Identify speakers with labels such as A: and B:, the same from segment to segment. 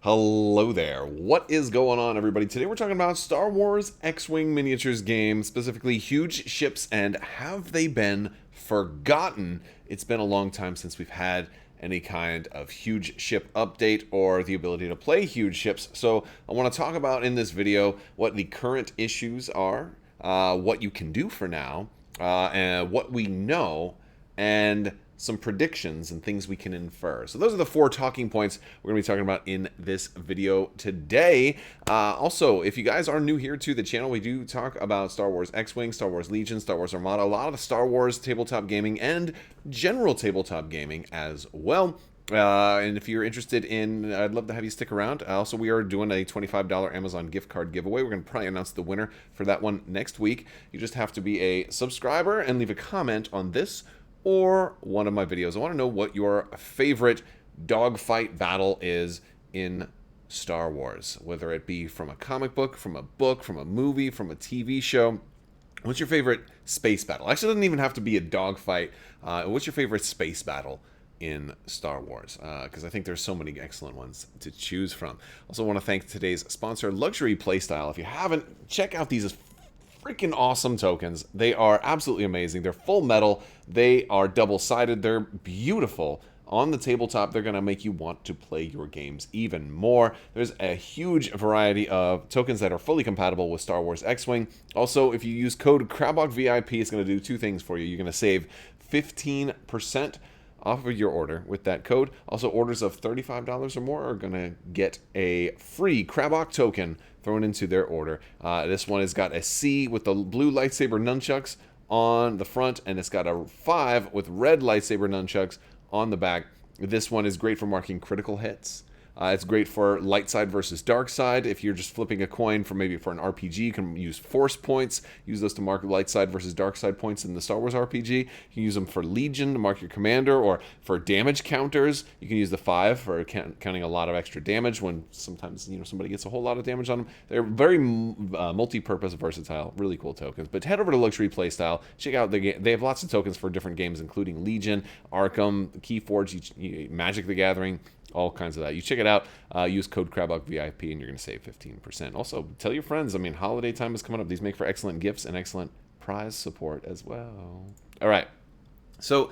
A: Hello there. What is going on, everybody? Today we're talking about Star Wars X-Wing miniatures game, specifically huge ships, and have they been forgotten? It's been a long time since we've had any kind of huge ship update or the ability to play huge ships. So I want to talk about in this video what the current issues are, what you can do for now, and what we know, and some predictions and things we can infer. So those are the 4 talking points we're going to be talking about in this video today. Also, if you guys are new here to the channel, we do talk about Star Wars X-Wing, Star Wars Legion, Star Wars Armada, a lot of Star Wars tabletop gaming and general tabletop gaming as well. And if you're interested in, I'd love to have you stick around. Also, we are doing a $25 Amazon gift card giveaway. We're going to probably announce the winner for that one next week. You just have to be a subscriber and leave a comment on this or one of my videos. I want to know what your favorite dogfight battle is in Star Wars, whether it be from a comic book, from a movie, from a TV show. What's your favorite space battle? Actually, it doesn't even have to be a dogfight. What's your favorite space battle in Star Wars? Because I think there's so many excellent ones to choose from. Also want to thank today's sponsor, Luxury Playstyle. If you haven't, check out these freaking awesome tokens. They are absolutely amazing. They're full metal. They are double-sided. They're beautiful. On the tabletop, they're going to make you want to play your games even more. There's a huge variety of tokens that are fully compatible with Star Wars X-Wing. Also, if you use code Crabbok VIP, it's going to do 2 things for you. You're going to save 15% off of your order with that code. Also, orders of $35 or more are going to get a free Crabbok token thrown into their order. This one has got a C with the blue lightsaber nunchucks on the front, and it's got a 5 with red lightsaber nunchucks on the back. This one is great for marking critical hits. It's great for light side versus dark side. If you're just flipping a coin for maybe for an RPG, you can use force points. Use those to mark light side versus dark side points in the Star Wars RPG. You can use them for Legion to mark your commander, or for damage counters. You can use the 5 for counting a lot of extra damage when sometimes somebody gets a whole lot of damage on them. They're very multi-purpose, versatile, really cool tokens. But head over to Luxury Playstyle. Check out the game. They have lots of tokens for different games, including Legion, Arkham, Keyforge, Magic the Gathering, all kinds of that. You check it out. Use code Crabbok VIP, and you're going to save 15%. Also, tell your friends. I mean, holiday time is coming up. These make for excellent gifts and excellent prize support as well. All right. So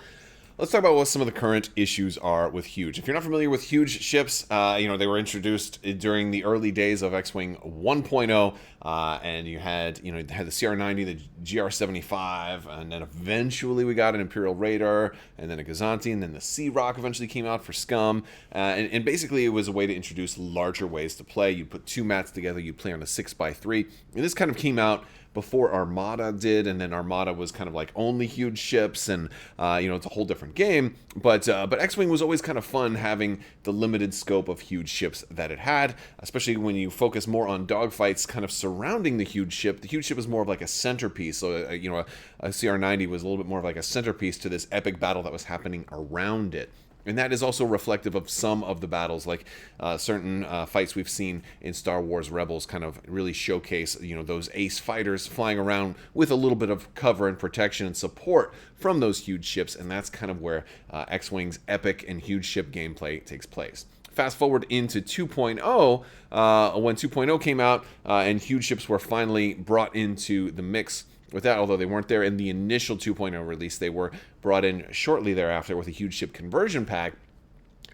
A: let's talk about what some of the current issues are with huge. If you're not familiar with huge ships, they were introduced during the early days of X-Wing 1.0, and you had the CR90, the GR75, and then eventually we got an Imperial Raider, and then a Gazanti, and then the Sea-Rock eventually came out for Scum, and basically it was a way to introduce larger ways to play. You put 2 mats together, you play on a 6x3, and this kind of came out before Armada did, and then Armada was kind of like only huge ships, and it's a whole different game. But X-Wing was always kind of fun having the limited scope of huge ships that it had, especially when you focus more on dogfights kind of surrounding the huge ship. The huge ship was more of like a centerpiece, so a CR90 was a little bit more of like a centerpiece to this epic battle that was happening around it. And that is also reflective of some of the battles, like certain fights we've seen in Star Wars Rebels kind of really showcase, those ace fighters flying around with a little bit of cover and protection and support from those huge ships. And that's kind of where X-Wing's epic and huge ship gameplay takes place. Fast forward into 2.0, when 2.0 came out and huge ships were finally brought into the mix. With that, although they weren't there in the initial 2.0 release, they were brought in shortly thereafter with a huge ship conversion pack.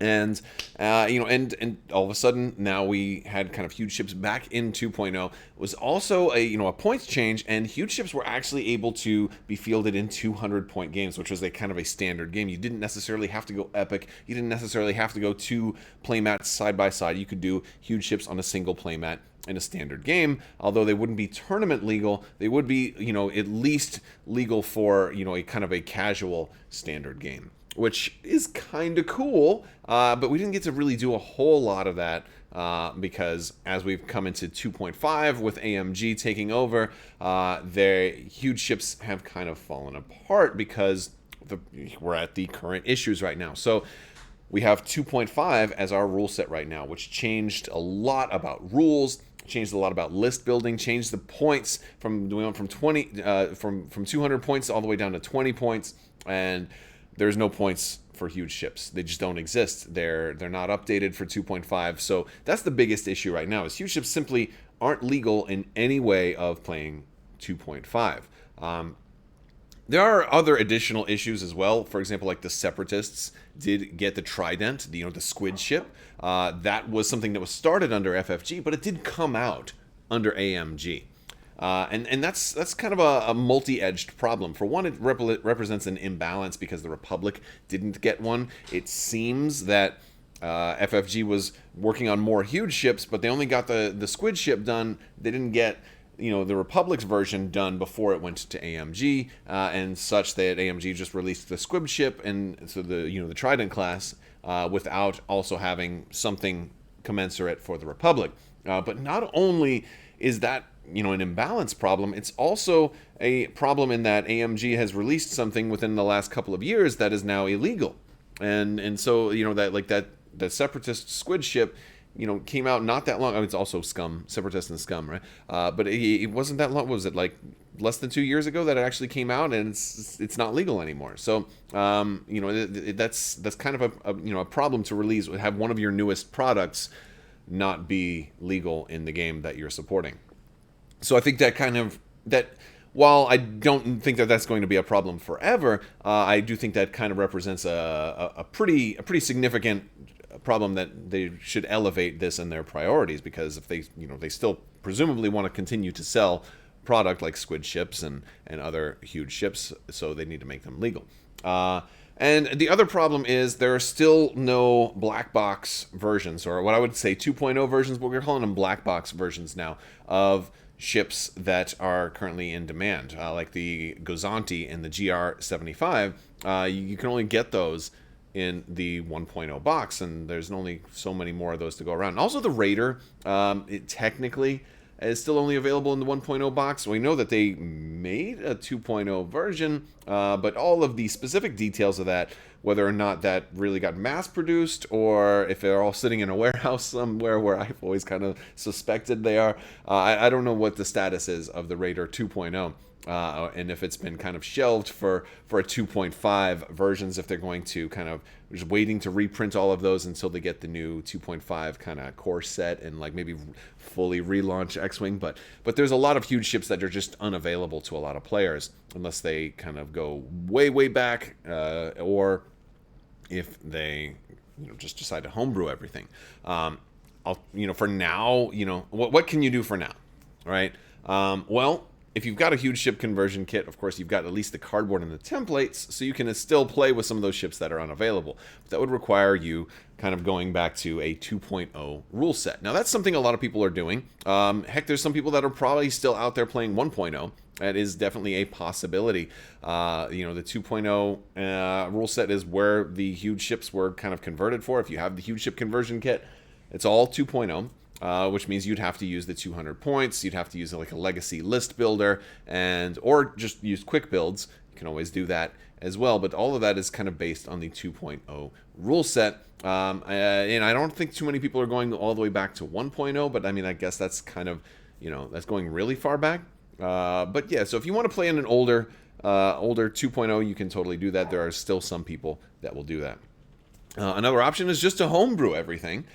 A: And and all of a sudden now we had kind of huge ships back in 2.0. It was also a points change, and huge ships were actually able to be fielded in 200-point games, which was a kind of a standard game. You didn't necessarily have to go epic. You didn't necessarily have to go 2 playmats side by side. You could do huge ships on a single playmat in a standard game. Although they wouldn't be tournament legal, they would be at least legal for a kind of a casual standard game, which is kind of cool, but we didn't get to really do a whole lot of that because as we've come into 2.5 with AMG taking over, their huge ships have kind of fallen apart because we're at the current issues right now. So we have 2.5 as our rule set right now, which changed a lot about rules, changed a lot about list building, changed the points we went from 200 points all the way down to 20 points, and there's no points for huge ships. They just don't exist. They're not updated for 2.5. So that's the biggest issue right now, is huge ships simply aren't legal in any way of playing 2.5. There are other additional issues as well. For example, like the Separatists did get the Trident, the squid ship. That was something that was started under FFG, but it did come out under AMG. And that's kind of a multi-edged problem. For one, it represents an imbalance because the Republic didn't get one. It seems that FFG was working on more huge ships, but they only got the squid ship done. They didn't get the Republic's version done before it went to AMG, and such that AMG just released the squib ship and so the Trident class without also having something commensurate for the Republic. But not only is that an imbalance problem, it's also a problem in that AMG has released something within the last couple of years that is now illegal, and so that the Separatist squid ship came out not that long. I mean, it's also Scum, Separatist and Scum, right? But it wasn't that long. What was it, like less than 2 years ago that it actually came out, and it's not legal anymore. So that's kind of a problem to release. Have one of your newest products not be legal in the game that you're supporting. So I think that while I don't think that that's going to be a problem forever, I do think that kind of represents a pretty significant problem that they should elevate this in their priorities, because if they still presumably want to continue to sell product like squid ships and other huge ships, so they need to make them legal. And the other problem is there are still no black box versions, or what I would say 2.0 versions, but we're calling them black box versions now, of ships that are currently in demand, like the Gozanti and the GR75. You can only get those in the 1.0 box, and there's only so many more of those to go around. And also the Raider, it technically is still only available in the 1.0 box. We know that they made a 2.0 version, but all of the specific details of that, whether or not that really got mass-produced, or if they're all sitting in a warehouse somewhere where I've always kind of suspected they are, I don't know what the status is of the Raider 2.0. And if it's been kind of shelved for a 2.5 versions, if they're going to kind of just waiting to reprint all of those until they get the new 2.5 kind of core set and like maybe fully relaunch X-Wing. But there's a lot of huge ships that are just unavailable to a lot of players unless they kind of go way back, or if they just decide to homebrew everything. For now, what can you do for now, right? Well, if you've got a huge ship conversion kit, of course, you've got at least the cardboard and the templates, so you can still play with some of those ships that are unavailable. But that would require you kind of going back to a 2.0 rule set. Now, that's something a lot of people are doing. Heck, there's some people that are probably still out there playing 1.0. That is definitely a possibility. The 2.0 rule set is where the huge ships were kind of converted for. If you have the huge ship conversion kit, it's all 2.0. Which means you'd have to use the 200 points. You'd have to use like a legacy list builder, or just use quick builds. You can always do that as well. But all of that is kind of based on the 2.0 rule set. And I don't think too many people are going all the way back to 1.0. But I mean, I guess that's kind of, that's going really far back. But yeah, so if you want to play in an older 2.0, you can totally do that. There are still some people that will do that. Another option is just to homebrew everything.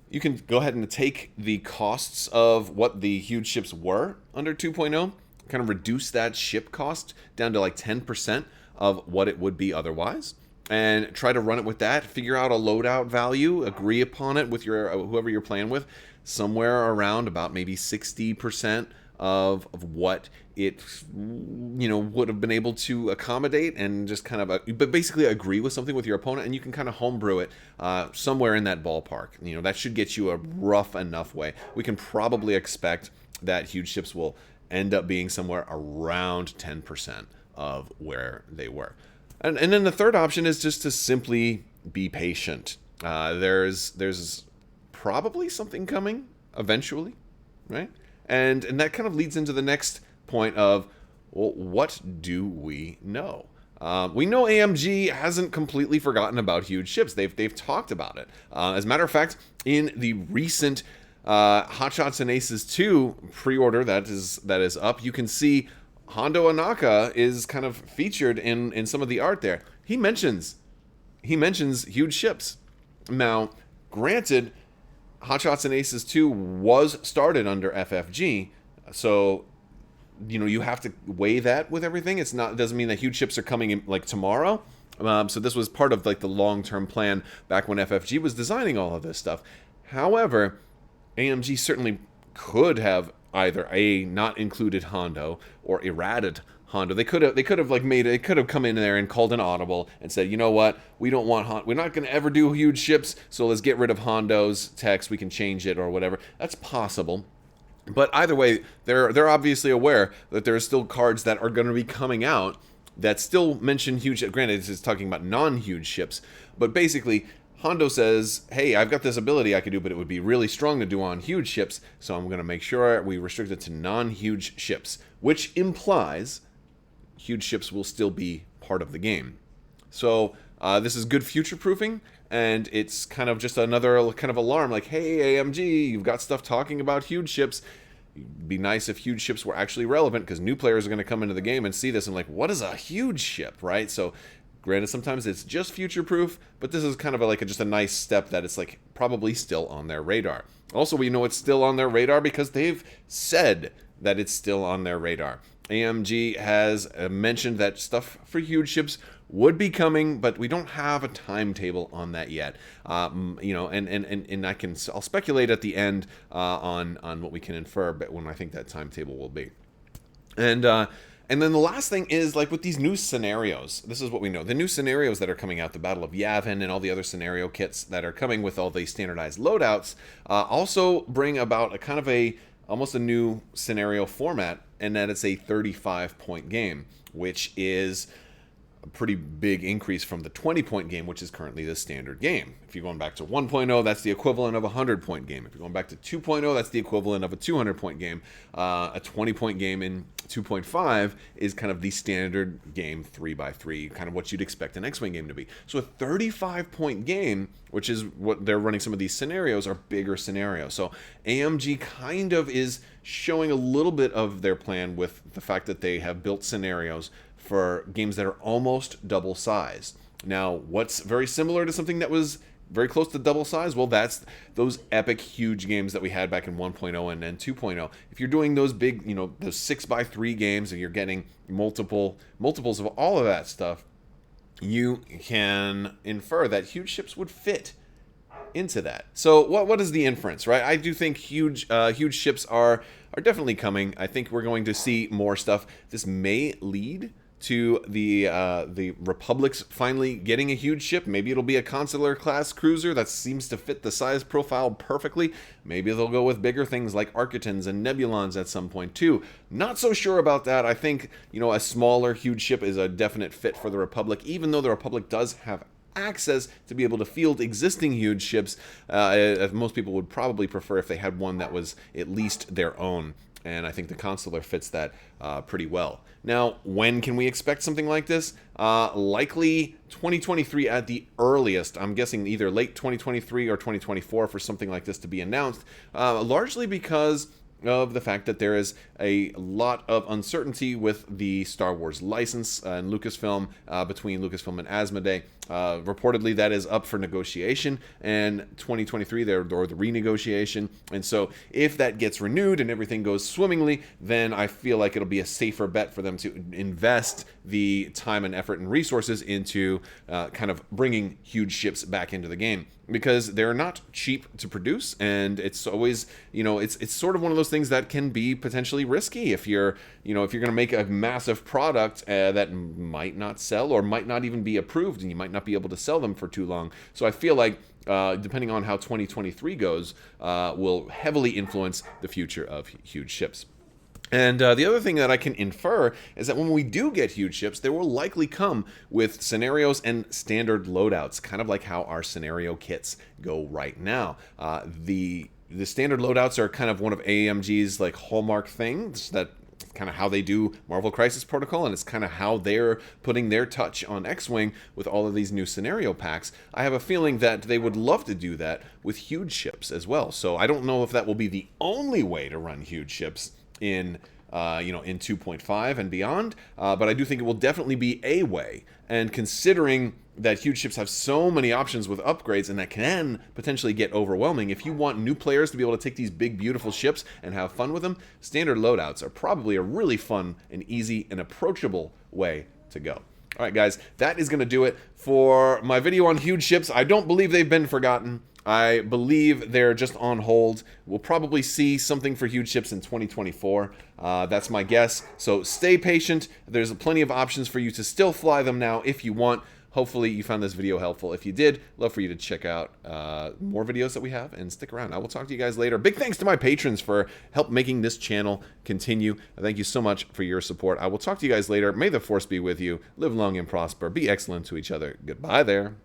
A: You can go ahead and take the costs of what the huge ships were under 2.0, kind of reduce that ship cost down to like 10% of what it would be otherwise, and try to run it with that. Figure out a loadout value, agree upon it with your whoever you're playing with, somewhere around about maybe 60% of what it would have been able to accommodate, and just kind of but basically agree with something with your opponent, and you can kind of homebrew it somewhere in that ballpark. That should get you a rough enough way. We can probably expect that huge ships will end up being somewhere around 10% of where they were. And then the third option is just to simply be patient. There's probably something coming eventually, right? And that kind of leads into the next point of, well, what do we know? We know AMG hasn't completely forgotten about huge ships. They've talked about it. As a matter of fact, in the recent HotShots and Aces 2 pre-order that is up, you can see Hondo Anaka is kind of featured in some of the art there. He mentions huge ships. Now, granted, HotShots and Aces 2 was started under FFG, so you have to weigh that with everything. It doesn't mean that huge ships are coming in like tomorrow. So this was part of like the long-term plan back when FFG was designing all of this stuff. However, AMG certainly could have either not included Hondo or errated Hondo. They could have like they could have come in there and called an audible and said, you know what, we're not going to ever do huge ships, so let's get rid of Hondo's text. We can change it or whatever. That's possible. But either way, they're obviously aware that there are still cards that are going to be coming out that still mention huge. Granted, this is talking about non-huge ships, but basically, Hondo says, hey, I've got this ability I could do, but it would be really strong to do on huge ships, so I'm going to make sure we restrict it to non-huge ships, which implies huge ships will still be part of the game. So this is good future-proofing, and it's kind of just another kind of alarm, like, hey, AMG, you've got stuff talking about huge ships. It'd be nice if huge ships were actually relevant, because new players are going to come into the game and see this and like, what is a huge ship, right? So granted, sometimes it's just future-proof, but this is kind of just a nice step that it's like probably still on their radar. Also, we know it's still on their radar because they've said that it's still on their radar. AMG has mentioned that stuff for huge ships would be coming, but we don't have a timetable on that yet. And I'll speculate at the end on what we can infer, but when I think that timetable will be. And then the last thing is, like, with these new scenarios, this is what we know. The new scenarios that are coming out, the Battle of Yavin and all the other scenario kits that are coming with all the standardized loadouts, also bring about a kind of almost a new scenario format, and that it's a 35-point game, which is a pretty big increase from the 20-point game, which is currently the standard game. If you're going back to 1.0, that's the equivalent of a 100-point game. If you're going back to 2.0, that's the equivalent of a 200-point game. A 20-point game in 2.5 is kind of the standard game 3x3, kind of what you'd expect an X-Wing game to be. So a 35-point game, which is what they're running some of these scenarios, are bigger scenarios. So AMG kind of is showing a little bit of their plan with the fact that they have built scenarios for games that are almost double sized. Now, what's very similar to something that was very close to double size? Well, that's those epic, huge games that we had back in 1.0 and then 2.0. If you're doing those big, those 6x3 games, and you're getting multiples of all of that stuff, you can infer that huge ships would fit into that. So what is the inference, right? I do think huge ships are definitely coming. I think we're going to see more stuff. This may lead to the Republic's finally getting a huge ship. Maybe it'll be a consular class cruiser that seems to fit the size profile perfectly. Maybe they'll go with bigger things like Architons and Nebulons at some point too. Not so sure about that. I think, a smaller huge ship is a definite fit for the Republic, even though the Republic does have access to be able to field existing huge ships. Most people would probably prefer if they had one that was at least their own. And I think the consular fits that pretty well. Now, when can we expect something like this? Likely 2023 at the earliest. I'm guessing either late 2023 or 2024 for something like this to be announced, largely because of the fact that there is a lot of uncertainty with the Star Wars license and Lucasfilm, between Lucasfilm and Asmodee. Reportedly, that is up for negotiation, and 2023 or the renegotiation. And so if that gets renewed and everything goes swimmingly, then I feel like it'll be a safer bet for them to invest the time and effort and resources into kind of bringing huge ships back into the game, because they're not cheap to produce, and it's always, it's sort of one of those things that can be potentially risky if you're going to make a massive product that might not sell or might not even be approved, and you might not be able to sell them for too long. So I feel like depending on how 2023 goes, will heavily influence the future of huge ships. And the other thing that I can infer is that when we do get huge ships, they will likely come with scenarios and standard loadouts, kind of like how our scenario kits go right now. The standard loadouts are kind of one of AMG's like hallmark things, that kind of how they do Marvel Crisis Protocol, and it's kind of how they're putting their touch on X-Wing with all of these new scenario packs. I have a feeling that they would love to do that with huge ships as well. So I don't know if that will be the only way to run huge ships in in 2.5 and beyond. But I do think it will definitely be a way. And considering that huge ships have so many options with upgrades, and that can potentially get overwhelming, if you want new players to be able to take these big, beautiful ships and have fun with them, standard loadouts are probably a really fun and easy and approachable way to go. All right, guys, that is going to do it for my video on huge ships. I don't believe they've been forgotten. I believe they're just on hold. We'll probably see something for huge ships in 2024. That's my guess. So stay patient. There's plenty of options for you to still fly them now if you want. Hopefully you found this video helpful. If you did, love for you to check out more videos that we have and stick around. I will talk to you guys later. Big thanks to my patrons for help making this channel continue. Thank you so much for your support. I will talk to you guys later. May the force be with you. Live long and prosper. Be excellent to each other. Goodbye there.